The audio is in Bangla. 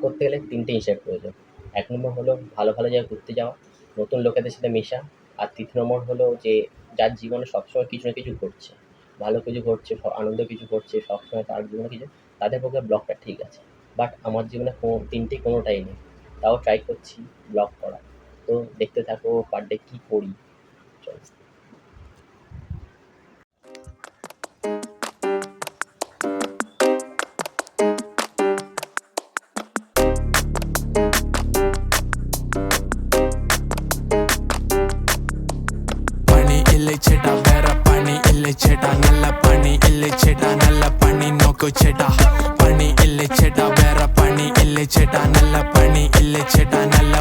করতে গেলে ৩ টে জিনিসের প্রয়োজন। ১ নম্বর হলো ভালো, ভালো জায়গায় ঘুরতে যাওয়া, নতুন লোকেদের সাথে মেশা। আর ৩ নম্বর হলো যে যার জীবনে সবসময় কিছু না কিছু ঘটছে। ভালো কিছু ঘটছে, আনন্দ কিছু ঘটছে, সবসময় তার জীবনে কিছু, তাদের পক্ষে ব্লগটা ঠিক আছে। বাট আমার জীবনে ৩ কোনোটাই নেই। তাও ট্রাই করছি ব্লগ করার। তো দেখতে থাকো পার ডে কী করি। চলো। പണി ഇല്ലേ ചേട്ടാ വേറെ പണി ഇല്ലേ ചേട്ടാ നല്ല പണി ഇല്ലേ ചേട്ടാ നല്ല പണി നോക്കൂ ചേട്ടാ പണി ഇല്ലേ ചേട്ടാ വേറെ പണി ഇല്ലേ ചേട്ടാ നല്ല പണി ഇല്ലേ ചേട്ടാ നല്ല